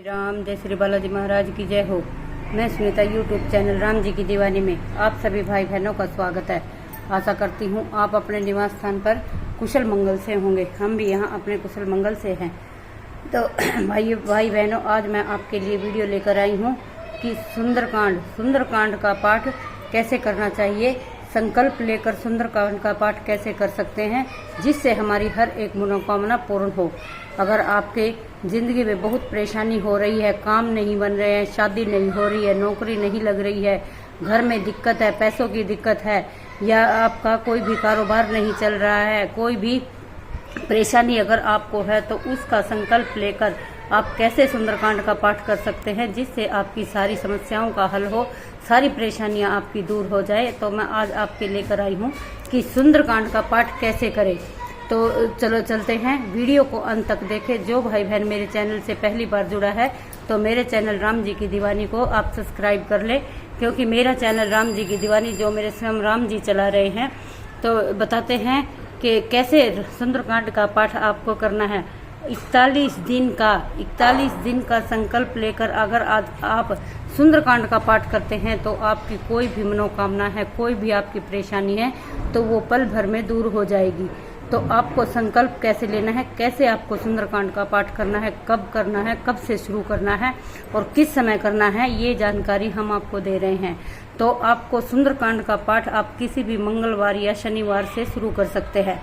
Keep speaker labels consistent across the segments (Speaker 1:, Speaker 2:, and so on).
Speaker 1: राम। जय श्री बालाजी महाराज की जय हो। मैं सुनीता यूट्यूब चैनल राम जी की दीवानी में आप सभी भाई बहनों का स्वागत है। आशा करती हूँ आप अपने निवास स्थान पर कुशल मंगल से होंगे। हम भी यहाँ अपने कुशल मंगल से हैं। तो भाई बहनों, आज मैं आपके लिए वीडियो लेकर आई हूँ कि सुंदरकांड का पाठ कैसे करना चाहिए, संकल्प लेकर सुंदरकांड का पाठ कैसे कर सकते हैं जिससे हमारी हर एक मनोकामना पूर्ण हो। अगर आपके ज़िंदगी में बहुत परेशानी हो रही है, काम नहीं बन रहे हैं, शादी नहीं हो रही है, नौकरी नहीं लग रही है, घर में दिक्कत है, पैसों की दिक्कत है, या आपका कोई भी कारोबार नहीं चल रहा है, कोई भी परेशानी अगर आपको है, तो उसका संकल्प लेकर आप कैसे सुंदरकांड का पाठ कर सकते हैं जिससे आपकी सारी समस्याओं का हल हो, सारी परेशानियां आपकी दूर हो जाए। तो मैं आज आपके लेकर आई हूं कि सुंदरकांड का पाठ कैसे करें। तो चलो चलते हैं, वीडियो को अंत तक देखें। जो भाई बहन मेरे चैनल से पहली बार जुड़ा है तो मेरे चैनल राम जी की दीवानी को आप सब्सक्राइब कर लें, क्योंकि मेरा चैनल राम जी की दीवानी जो मेरे स्वयं राम जी चला रहे हैं, तो बताते हैं कि कैसे सुंदरकांड का पाठ आपको करना है। 41 दिन का संकल्प लेकर अगर आज आप सुंदरकांड का पाठ करते हैं तो आपकी कोई भी मनोकामना है, कोई भी आपकी परेशानी है, तो वो पल भर में दूर हो जाएगी। तो आपको संकल्प कैसे लेना है, कैसे आपको सुंदरकांड का पाठ करना है, कब करना है, कब से शुरू करना है और किस समय करना है, ये जानकारी हम आपको दे रहे हैं। तो आपको सुंदरकांड का पाठ आप किसी भी मंगलवार या शनिवार से शुरू कर सकते हैं।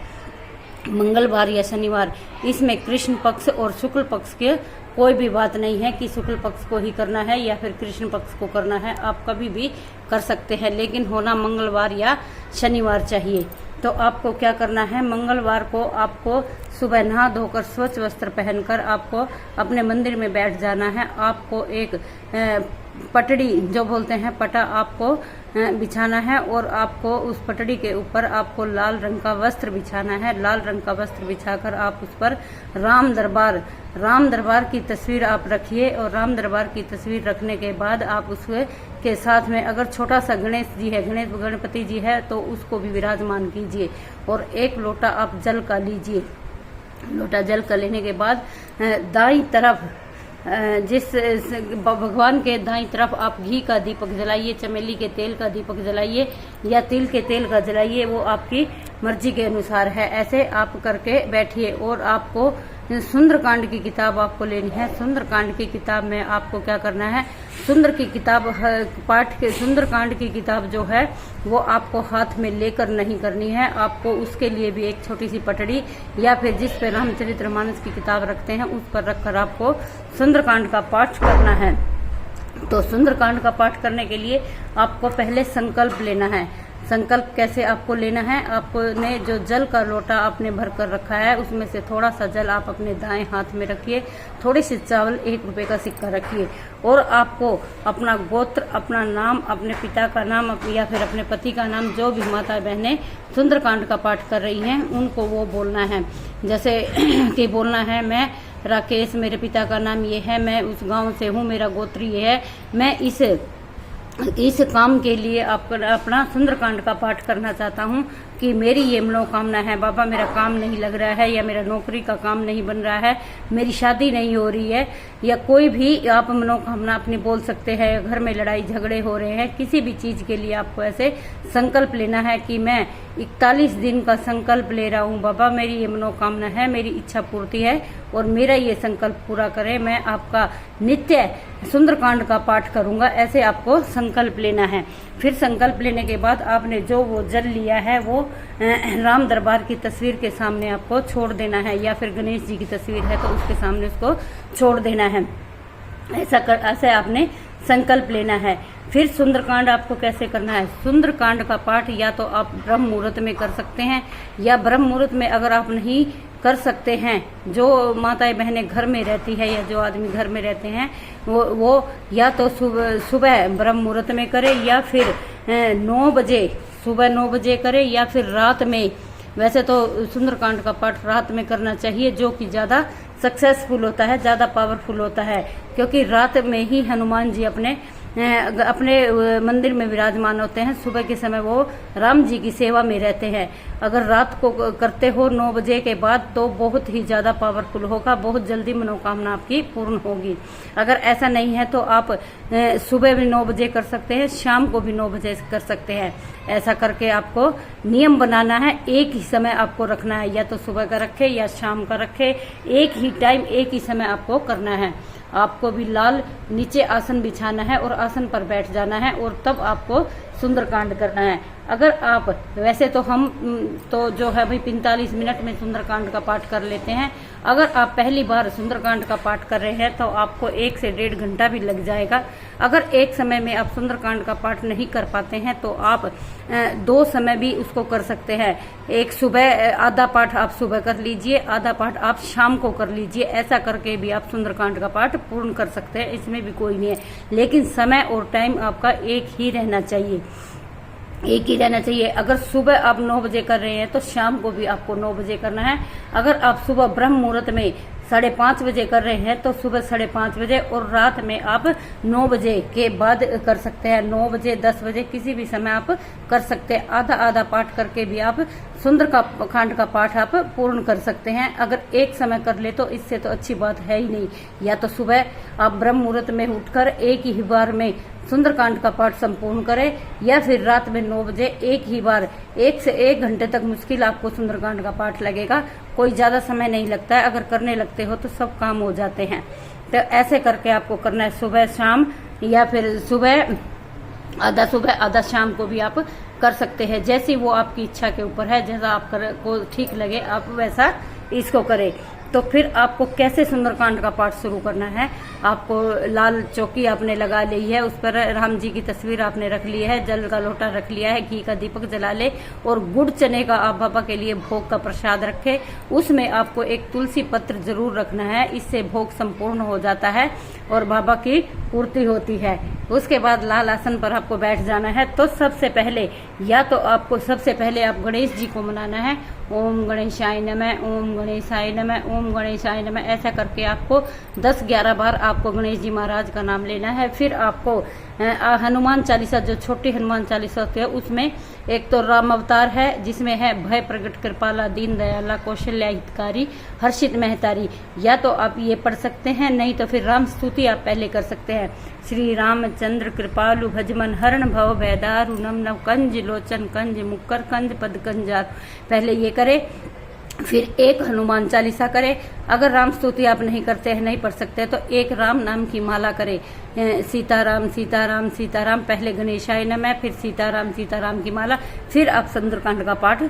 Speaker 1: मंगलवार या शनिवार, इसमें कृष्ण पक्ष और शुक्ल पक्ष के कोई भी बात नहीं है कि शुक्ल पक्ष को ही करना है या फिर कृष्ण पक्ष को करना है। आप कभी भी कर सकते हैं, लेकिन होना मंगलवार या शनिवार चाहिए। तो आपको क्या करना है, मंगलवार को आपको सुबह नहा धोकर स्वच्छ वस्त्र पहनकर आपको अपने मंदिर में बैठ जाना है। आपको एक पटड़ी जो बोलते हैं पटा आपको बिछाना है और आपको उस पटड़ी के ऊपर आपको लाल रंग का वस्त्र बिछाना है। लाल रंग का वस्त्र बिछाकर आप उस पर राम दरबार की तस्वीर आप रखिए और राम दरबार की तस्वीर रखने के बाद आप उसके साथ में अगर छोटा सा गणपति जी है तो उसको भी विराजमान कीजिए और एक लोटा आप जल का लीजिए। लोटा जल का लेने के बाद दाईं तरफ जिस भगवान के दाईं तरफ आप घी का दीपक जलाइए, चमेली के तेल का दीपक जलाइए या तिल के तेल का जलाइए, वो आपकी मर्जी के अनुसार है। ऐसे आप करके बैठिए और आपको सुंदरकांड की किताब आपको लेनी है। सुंदरकांड की किताब में आपको क्या करना है, सुंदरकांड की किताब जो है वो आपको हाथ में लेकर नहीं करनी है। आपको उसके लिए भी एक छोटी सी पटड़ी या फिर जिस पे रामचरितमानस की किताब रखते हैं उस पर रखकर आपको सुंदरकांड का पाठ करना है। तो सुंदरकांड का पाठ करने के लिए आपको पहले संकल्प लेना है। संकल्प कैसे आपको लेना है, आपने जो जल का लोटा आपने भर कर रखा है उसमें से थोड़ा सा जल आप अपने दाएं हाथ में रखिए, थोड़ी सी चावल 1 रुपए का सिक्का रखिए और आपको अपना गोत्र, अपना नाम, अपने पिता का नाम या फिर अपने पति का नाम, जो भी माता बहनें सुंदरकांड का पाठ कर रही हैं उनको वो बोलना है। जैसे कि बोलना है, मैं राकेश, मेरे पिता का नाम ये है, मैं उस गाँव से हूँ, मेरा गोत्र ये है, मैं इस काम के लिए अपना सुंदरकांड का पाठ करना चाहता हूँ कि मेरी ये मनोकामना है। बाबा, मेरा काम नहीं लग रहा है या मेरा नौकरी का काम नहीं बन रहा है, मेरी शादी नहीं हो रही है, या कोई भी आप मनोकामना अपनी बोल सकते हैं। घर में लड़ाई झगड़े हो रहे हैं, किसी भी चीज के लिए आपको ऐसे संकल्प लेना है कि मैं 41 दिन का संकल्प ले रहा हूँ। बाबा, मेरी ये मनोकामना है, मेरी इच्छा पूर्ति है और मेरा ये संकल्प पूरा करें। मैं आपका नित्य सुंदरकांड का पाठ करूंगा। ऐसे आपको संकल्प लेना है। फिर संकल्प लेने के बाद आपने जो वो जल लिया है वो राम दरबार की तस्वीर के सामने आपको छोड़ देना है, या फिर गणेश जी की तस्वीर है तो उसके सामने उसको छोड़ देना है। ऐसे आपने संकल्प लेना है। फिर सुंदरकांड आपको कैसे करना है, सुंदरकांड का पाठ या तो आप ब्रह्म मुहूर्त में कर सकते हैं, या ब्रह्म मुहूर्त में अगर आप नहीं कर सकते हैं, जो माताएं बहनें घर में रहती है या जो आदमी घर में रहते हैं वो या तो सुबह ब्रह्म मुहूर्त में करे या फिर सुबह 9 बजे करे या फिर रात में। वैसे तो सुंदरकांड का पाठ रात में करना चाहिए, जो कि ज़्यादा सक्सेसफुल होता है, ज़्यादा पावरफुल होता है, क्योंकि रात में ही हनुमान जी अपने अपने मंदिर में विराजमान होते हैं। सुबह के समय वो राम जी की सेवा में रहते हैं। अगर रात को करते हो 9 बजे के बाद तो बहुत ही ज्यादा पावरफुल होगा, बहुत जल्दी मनोकामना आपकी पूर्ण होगी। अगर ऐसा नहीं है तो आप सुबह भी 9 बजे कर सकते हैं, शाम को भी 9 बजे कर सकते हैं। ऐसा करके आपको नियम बनाना है, एक ही समय आपको रखना है, या तो सुबह का रखे या शाम का रखे, एक ही टाइम एक ही समय आपको करना है। आपको भी लाल नीचे आसन बिछाना है और आसन पर बैठ जाना है और तब आपको सुंदरकांड करना है। अगर आप वैसे तो हम तो जो है भाई 45 मिनट में सुंदरकांड का पाठ कर लेते हैं। अगर आप पहली बार सुंदरकांड का पाठ कर रहे हैं तो आपको 1 से 1.5 घंटा भी लग जाएगा। अगर एक समय में आप सुंदरकांड का पाठ नहीं कर पाते हैं तो आप 2 समय भी उसको कर सकते हैं। एक सुबह आधा पाठ आप सुबह कर लीजिए, आधा पाठ आप शाम को कर लीजिए। ऐसा करके भी आप सुंदरकांड का पाठ पूर्ण कर सकते हैं, इसमें भी कोई नहीं है। लेकिन समय और टाइम आपका एक ही रहना चाहिए, एक ही रहना चाहिए। अगर सुबह आप 9 बजे कर रहे हैं तो शाम को भी आपको 9 बजे करना है। अगर आप सुबह ब्रह्म मुहूर्त में 5:30 बजे कर रहे हैं तो सुबह 5:30 बजे और रात में आप 9 बजे के बाद कर सकते हैं। 9 बजे 10 बजे किसी भी समय आप कर सकते हैं। आधा आधा पाठ करके भी आप सुंदरकांड का पाठ आप पूर्ण कर सकते हैं। अगर एक समय कर ले तो इससे तो अच्छी बात है ही नहीं। या तो सुबह आप ब्रह्म मुहूर्त में उठकर एक ही बार में सुंदरकांड का पाठ संपूर्ण करें, या फिर रात में 9 बजे एक ही बार 1 से 1 घंटे तक मुश्किल आपको सुंदरकांड का पाठ लगेगा। कोई ज्यादा समय नहीं लगता है। अगर करने लगते हो तो सब काम हो जाते हैं। तो ऐसे करके आपको करना है, सुबह शाम, या फिर सुबह आधा शाम को भी आप कर सकते हैं। जैसी वो आपकी इच्छा के ऊपर है, जैसा आपको ठीक लगे आप वैसा इसको करें। तो फिर आपको कैसे सुंदरकांड का पाठ शुरू करना है, आपको लाल चौकी आपने लगा ली है, उस पर राम जी की तस्वीर आपने रख ली है, जल का लोटा रख लिया है, घी का दीपक जला ले और गुड़ चने का आप बाबा के लिए भोग का प्रसाद रखे। उसमें आपको एक तुलसी पत्र जरूर रखना है, इससे भोग संपूर्ण हो जाता है और बाबा की पूर्ति होती है। उसके बाद लाल आसन पर आपको बैठ जाना है। तो सबसे पहले आप गणेश जी को मनाना है। ओम गणेशाय नमः, ओम गणेशाय नमः, ओम गणेशाय नमः, ऐसा करके आपको 10-11 बार आपको गणेश जी महाराज का नाम लेना है। फिर आपको हनुमान चालीसा, जो छोटी हनुमान चालीसा होती है, उसमें एक तो राम अवतार है जिसमें है भय प्रगट कृपाला दीन दयाला कौशल्या हितकारी हर्षित महतारी, या तो आप ये पढ़ सकते हैं, नहीं तो फिर राम स्तुति आप पहले कर सकते हैं। श्री रामचंद्र कृपालु भजमन हरण भव भयदारु नम नव कंज लोचन कंज मुक्कर कंज पद कंजार, पहले ये करे। फिर एक हनुमान चालीसा करे। अगर राम स्तुति आप नहीं करते हैं, नहीं पढ़ सकते, तो एक राम नाम की माला करे। सीताराम सीताराम सीताराम, पहले गणेशाय नमः, फिर सीताराम सीताराम की माला, फिर आप सुंदरकांड का पाठ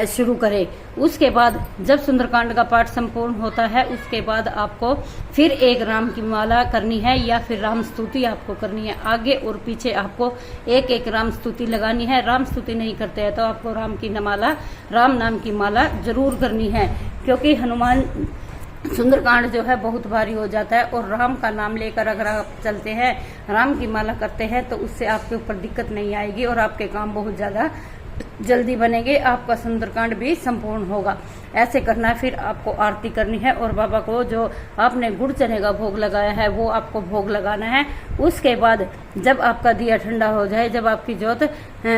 Speaker 1: शुरू करें। उसके बाद जब सुंदरकांड का पाठ संपूर्ण होता है, उसके बाद आपको फिर एक राम की माला करनी है, या फिर राम स्तुति आपको करनी है। आगे और पीछे आपको एक एक राम स्तुति लगानी है। राम स्तुति नहीं करते हैं तो आपको राम नाम की माला जरूर करनी है, क्योंकि हनुमान सुंदरकांड जो है बहुत भारी हो जाता है। और राम का नाम लेकर अगर आप चलते हैं, राम की माला करते हैं, तो उससे आपके ऊपर दिक्कत नहीं आएगी और आपके काम बहुत ज्यादा जल्दी बनेंगे, आपका सुंदरकांड भी संपूर्ण होगा। ऐसे करना है। फिर आपको आरती करनी है और बाबा को जो आपने गुड़ चने का भोग लगाया है वो आपको भोग लगाना है। उसके बाद जब आपका दिया ठंडा हो जाए, जब आपकी ज्योत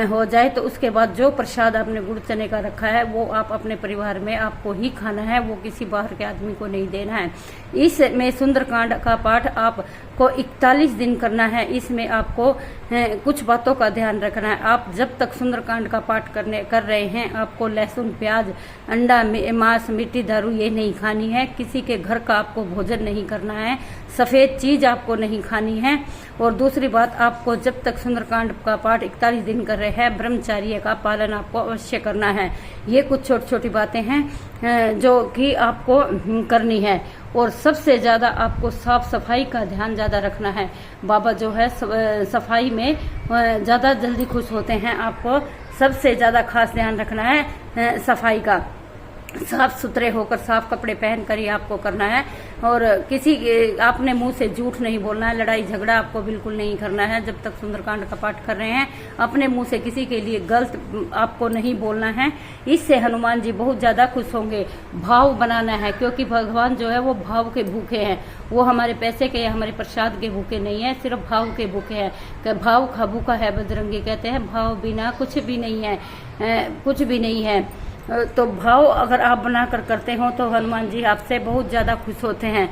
Speaker 1: हो जाए, तो उसके बाद जो प्रसाद आपने गुड़ चने का रखा है वो आप अपने परिवार में आपको ही खाना है, वो किसी बाहर के आदमी को नहीं देना है। इसमें सुंदरकांड का पाठ आपको 41 दिन करना है। इसमें आपको कुछ बातों का ध्यान रखना है। आप जब तक सुंदरकांड का पाठ कर रहे हैं, आपको लहसुन प्याज अंडा मांस मिट्टी दारू ये नहीं खानी है। किसी के घर का आपको भोजन नहीं करना है। सफेद चीज आपको नहीं खानी है। और दूसरी बात, आपको जब तक सुंदरकांड का पाठ 41 दिन कर रहे हैं, ब्रह्मचर्य का पालन आपको अवश्य करना है। ये कुछ छोटी छोटी बातें हैं जो कि आपको करनी है। और सबसे ज्यादा आपको साफ सफाई का ध्यान ज्यादा रखना है। बाबा जो है सफाई में ज्यादा जल्दी खुश होते हैं। आपको सबसे ज्यादा खास ध्यान रखना है सफाई का। साफ सुथरे होकर साफ कपड़े पहन कर ही आपको करना है। और किसी आपने मुंह से झूठ नहीं बोलना है, लड़ाई झगड़ा आपको बिल्कुल नहीं करना है। जब तक सुंदरकांड का पाठ कर रहे हैं अपने मुंह से किसी के लिए गलत आपको नहीं बोलना है। इससे हनुमान जी बहुत ज्यादा खुश होंगे। भाव बनाना है, क्योंकि भगवान जो है वो भाव के भूखे हैं। वो हमारे पैसे के या हमारे प्रसाद के भूखे नहीं है, सिर्फ भाव के भूखे हैं। भाव का भूखा है बजरंगी कहते हैं, भाव बिना कुछ भी नहीं है, कुछ भी नहीं है। तो भाव अगर आप बनाकर करते हो तो हनुमान जी आपसे बहुत ज्यादा खुश होते हैं।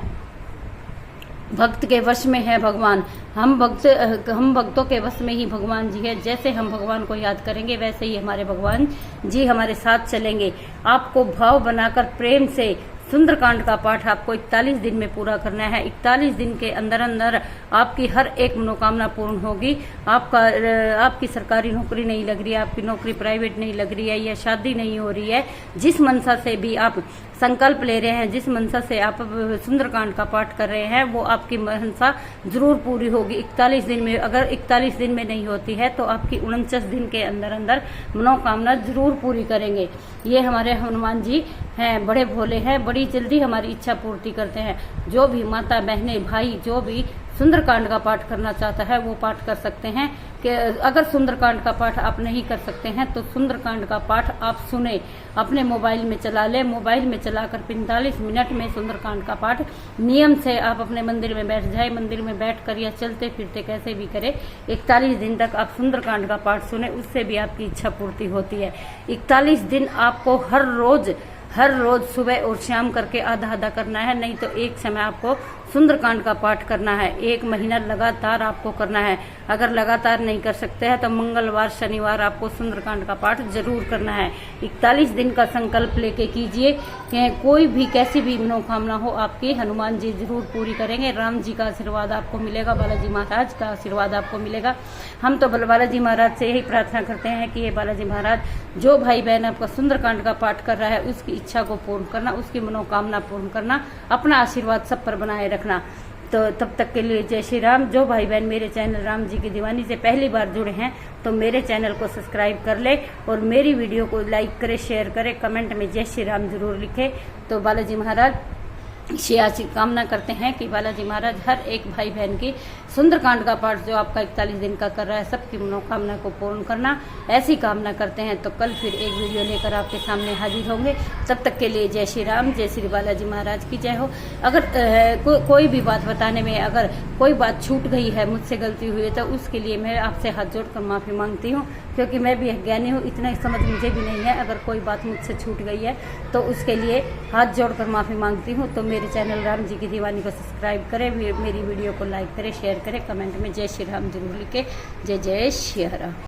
Speaker 1: भक्त के वश में है भगवान। हम भक्तों के वश में ही भगवान जी है। जैसे हम भगवान को याद करेंगे वैसे ही हमारे भगवान जी हमारे साथ चलेंगे। आपको भाव बनाकर प्रेम से सुंदरकांड का पाठ आपको 41 दिन में पूरा करना है। 41 दिन के अंदर अंदर आपकी हर एक मनोकामना पूर्ण होगी। आपकी सरकारी नौकरी नहीं लग रही है, आपकी नौकरी प्राइवेट नहीं लग रही है, या शादी नहीं हो रही है, जिस मनसा से भी आप संकल्प ले रहे हैं, जिस मनसा से आप सुंदरकांड का पाठ कर रहे हैं, वो आपकी मनसा जरूर पूरी होगी 41 दिन में। अगर 41 दिन में नहीं होती है तो आपकी 49 दिन के अंदर अंदर मनोकामना जरूर पूरी करेंगे। ये हमारे हनुमान जी हैं, बड़े भोले हैं, बड़ी जल्दी हमारी इच्छा पूर्ति करते हैं। जो भी माता बहनें भाई जो भी सुंदरकांड का पाठ करना चाहता है वो पाठ कर सकते हैं। कि अगर सुंदरकांड का पाठ आप नहीं कर सकते हैं तो सुंदरकांड का पाठ आप सुने, अपने मोबाइल में चला ले। मोबाइल में चलाकर 45 मिनट में सुंदरकांड का पाठ नियम से आप अपने मंदिर में बैठ जाए। मंदिर में बैठकर या चलते फिरते कैसे भी करें, 41 दिन तक आप सुंदरकांड का पाठ सुने, उससे भी आपकी इच्छा पूर्ति होती है। 41 दिन आपको हर रोज सुबह और शाम करके आधा आधा करना है, नहीं तो एक समय आपको सुंदरकांड का पाठ करना है। 1 महीना लगातार आपको करना है। अगर लगातार नहीं कर सकते हैं तो मंगलवार शनिवार आपको सुंदरकांड का पाठ जरूर करना है। 41 दिन का संकल्प लेके कीजिए कि कोई भी कैसी भी मनोकामना हो आपकी हनुमान जी जरूर पूरी करेंगे। राम जी का आशीर्वाद आपको मिलेगा, बालाजी महाराज का आशीर्वाद आपको मिलेगा। हम तो बालाजी महाराज से यही प्रार्थना करते हैं कि ये बालाजी महाराज, जो भाई बहन आपका सुंदरकांड का पाठ कर रहा है उसकी इच्छा को पूर्ण करना, उसकी मनोकामना पूर्ण करना, अपना आशीर्वाद सब पर बनाए रखना। तो तब तक के लिए जय श्री राम। जो भाई बहन मेरे चैनल राम जी की दीवानी से पहली बार जुड़े हैं तो मेरे चैनल को सब्सक्राइब कर ले और मेरी वीडियो को लाइक करे, शेयर करे, कमेंट में जय श्री राम जरूर लिखे। तो बालाजी महाराज से कामना करते हैं कि बालाजी महाराज हर एक भाई बहन की सुंदरकांड का पाठ जो आपका 41 दिन का कर रहा है सबकी मनोकामना को पूर्ण करना, ऐसी कामना करते हैं। तो कल फिर एक वीडियो लेकर आपके सामने हाजिर होंगे। तब तक के लिए जय श्री राम, जय श्री बालाजी महाराज की जय हो। अगर कोई भी बात बताने में अगर कोई बात छूट गई है, मुझसे गलती हुई है, तो उसके लिए मैं आपसे हाथ जोड़कर माफी मांगती हूँ, क्योंकि मैं भी अज्ञानी हूँ, इतना समझ मुझे भी नहीं है। अगर कोई बात मुझसे छूट गई है तो उसके लिए हाथ जोड़कर माफी मांगती हूँ। तो मेरे चैनल राम जी की दीवानी को सब्सक्राइब करें, मेरी वीडियो को लाइक करें, शेयर करें, कमेंट में जय श्री राम जरूर लिखें। जय जय श्री राम।